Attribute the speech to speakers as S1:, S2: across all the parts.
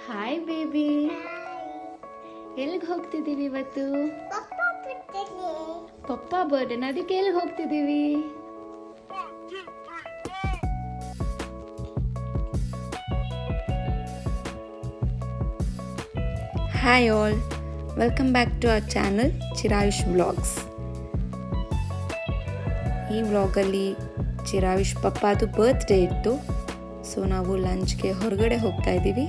S1: Hi baby, ಎಲ್ಲಿಗೆ ಹೋಗ್ತಿದ್ದೀವಿ ಇವತ್ತು? ಪಪ್ಪ ಬರ್ಡೇನ, ಅದಕ್ಕೆ ಎಲ್ಲಿಗೆ ಹೋಗ್ತಿದ್ದೀವಿ?
S2: Hi all, welcome back to our channel Chirayush vlogs. ಈ ವ್ಲಾಗಲ್ಲಿ ಚಿರಾಯುಷ್ ಪಪ್ಪಾದು ಬರ್ತ್ಡೇ ಇತ್ತು. ಸೊ ನಾವು ಲಂಚ್ಗೆ ಹೊರಗಡೆ ಹೋಗ್ತಾ ಇದ್ದೀವಿ.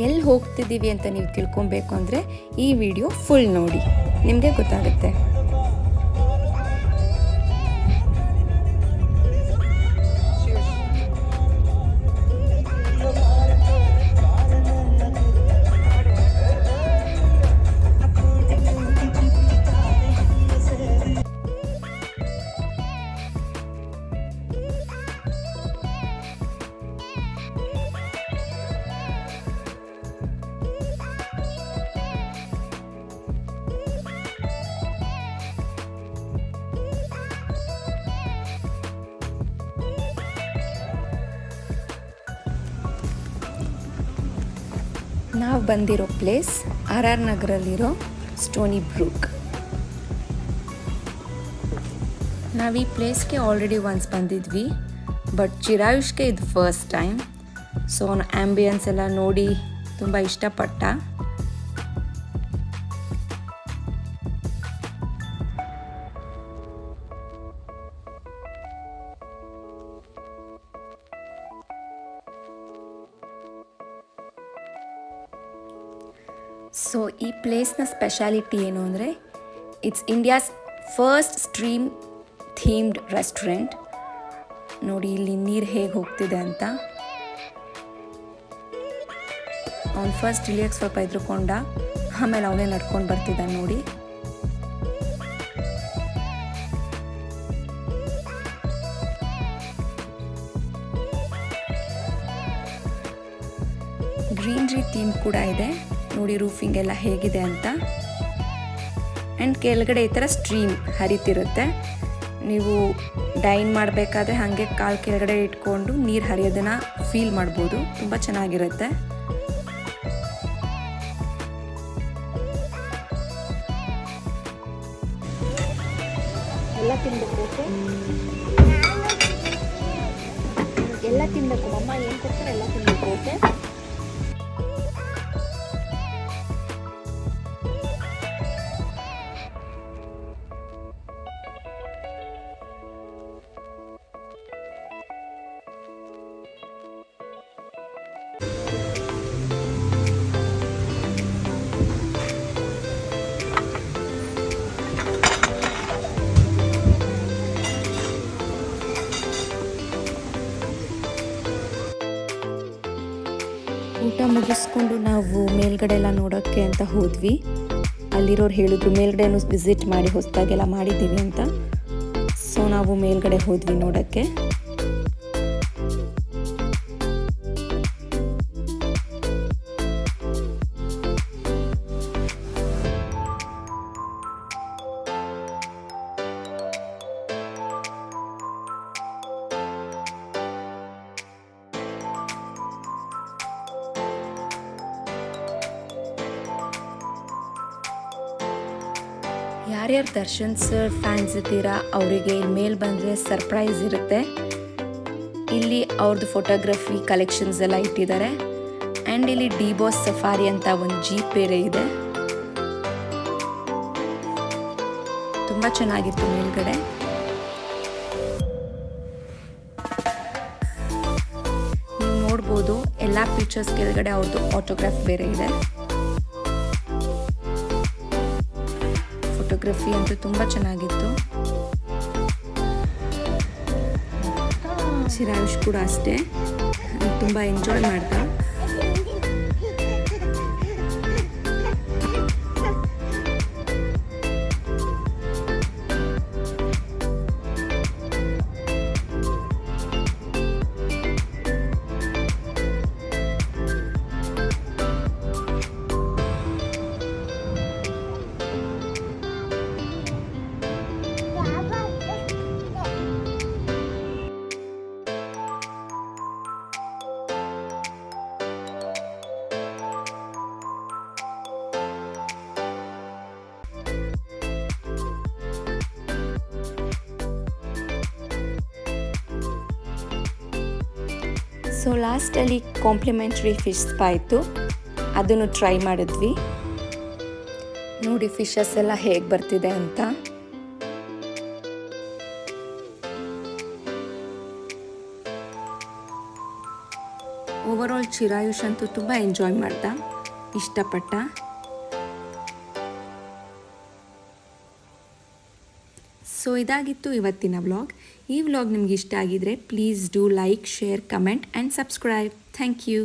S2: ಎಲ್ಲಿ ಹೋಗ್ತಿದ್ದೀವಿ ಅಂತ ನೀವು ತಿಳ್ಕೊಬೇಕು ಅಂದರೆ ಈ ವಿಡಿಯೋ ಫುಲ್ ನೋಡಿ, ನಿಮಗೆ ಗೊತ್ತಾಗುತ್ತೆ. ನಾವು ಬಂದಿರೋ ಪ್ಲೇಸ್ RR ನಗರಲ್ಲಿರೋ ಸ್ಟೋನಿ ಬ್ರೂಕ್. ನಾವು ಈ ಪ್ಲೇಸ್ಗೆ ಆಲ್ರೆಡಿ ಒನ್ಸ್ ಬಂದಿದ್ವಿ, ಬಟ್ ಚಿರಾಯುಷ್ಗೆ ಇದು ಫಸ್ಟ್ ಟೈಮ್. ಸೊ ಅವನು ಆ್ಯಂಬಿಯನ್ಸ್ ಎಲ್ಲ ನೋಡಿ ತುಂಬ ಇಷ್ಟಪಟ್ಟ. ಸೊ ಈ ಪ್ಲೇಸ್ನ ಸ್ಪೆಷಾಲಿಟಿ ಏನು ಅಂದರೆ, it's India's first stream themed restaurant. ನೋಡಿ ಇಲ್ಲಿ ನೀರು ಹೇಗೆ ಹೋಗ್ತಿದೆ ಅಂತ. ಅವ್ನು ಫಸ್ಟ್ ಇಳಿಯೋಕ್ಕೆ ಸ್ವಲ್ಪ ಎದ್ರುಕೊಂಡ, ಆಮೇಲೆ ಅವನೇ ನಡ್ಕೊಂಡು ಬರ್ತಿದ್ದಾನೆ ನೋಡಿ. ಗ್ರೀನ್ರಿ ಥೀಮ್ ಕೂಡ ಇದೆ ನೋಡಿ, ರೂಫಿಂಗ್ ಎಲ್ಲ ಹೇಗಿದೆ ಅಂತ. ಆ್ಯಂಡ್ ಕೆಳಗಡೆ ಈ ಥರ ಸ್ಟ್ರೀಮ್ ಹರಿತಿರುತ್ತೆ. ನೀವು ಡೈನ್ ಮಾಡಬೇಕಾದ್ರೆ ಹಾಗೆ ಕಾಲು ಕೆಳಗಡೆ ಇಟ್ಕೊಂಡು ನೀರು ಹರಿಯೋದನ್ನು ಫೀಲ್ ಮಾಡ್ಬೋದು. ತುಂಬ ಚೆನ್ನಾಗಿರುತ್ತೆ.
S1: ಎಲ್ಲ ತಿನ್ಬೇಕು, ಎಲ್ಲ ತಿನ್ಬೇಕು. ಅಮ್ಮ ಏನು ಕೊಡ್ತಾರೆ ಎಲ್ಲ ತಿನ್ಬೇಕು. ಓಕೆ,
S2: ಊಟ ಮುಗಿಸ್ಕೊಂಡು ನಾವು ಮೇಲ್ಗಡೆ ಎಲ್ಲ ನೋಡೋಕ್ಕೆ ಅಂತ ಹೋದ್ವಿ. ಅಲ್ಲಿರೋರು ಹೇಳಿದ್ರು ಮೇಲ್ಗಡೆನೂ ವಿಸಿಟ್ ಮಾಡಿ, ಹೊಸದಾಗೆಲ್ಲ ಮಾಡಿದ್ದೀವಿ ಅಂತ. ಸೊ ನಾವು ಮೇಲ್ಗಡೆ ಹೋದ್ವಿ ನೋಡೋಕ್ಕೆ. ಯಾರ್ಯಾರು ದರ್ಶನ್ ಸರ್ ಫ್ಯಾನ್ಸ್ ಇದ್ದೀರಾ ಅವರಿಗೆ ಮೇಲೆ ಬಂದರೆ ಸರ್ಪ್ರೈಸ್ ಇರುತ್ತೆ. ಇಲ್ಲಿ ಅವ್ರದ್ದು ಫೋಟೋಗ್ರಫಿ ಕಲೆಕ್ಷನ್ಸ್ ಎಲ್ಲ ಇಟ್ಟಿದ್ದಾರೆ. ಆ್ಯಂಡ್ ಇಲ್ಲಿ ಡಿ ಬಾಸ್ ಸಫಾರಿ ಅಂತ ಒಂದು ಜೀಪ್ ಬೇರೆ ಇದೆ. ತುಂಬ ಚೆನ್ನಾಗಿತ್ತು ಮೇಲ್ಗಡೆ. ನೀವು ನೋಡ್ಬೋದು ಎಲ್ಲ ಪಿಕ್ಚರ್ಸ್ ಕೆಳಗಡೆ ಅವ್ರದ್ದು ಆಟೋಗ್ರಾಫ್ ಬೇರೆ ಇದೆ. ಫೋಟೋಗ್ರಫಿ ಅಂತೂ ತುಂಬ ಚೆನ್ನಾಗಿತ್ತು. ಚಿರಾಯುಷ್ ಕೂಡ ಅಷ್ಟೇ ತುಂಬ ಎಂಜಾಯ್ ಮಾಡ್ದ. ಸೊ ಲಾಸ್ಟಲ್ಲಿ ಕಾಂಪ್ಲಿಮೆಂಟ್ರಿ ಫಿಶ್ ಸ್ಪಾ ಇತ್ತು, ಅದನ್ನು ಟ್ರೈ ಮಾಡಿದ್ವಿ. ನೋಡಿ ಫಿಶಸ್ ಎಲ್ಲ ಹೇಗೆ ಬರ್ತಿದೆ ಅಂತ. ಓವರಾಲ್ ಚಿರಾಯುಷ್ ಅಂತೂ ತುಂಬ ಎಂಜಾಯ್ ಮಾಡ್ದ, ಇಷ್ಟಪಟ್ಟ. ಸೊ ಇದಾಗಿತ್ತು ಇವತ್ತಿನ ವ್ಲಾಗ್. ಈ ವ್ಲಾಗ್ ನಿಮ್ಗೆ ಇಷ್ಟ ಆಗಿದ್ರೆ please do like, share, comment and subscribe. Thank you.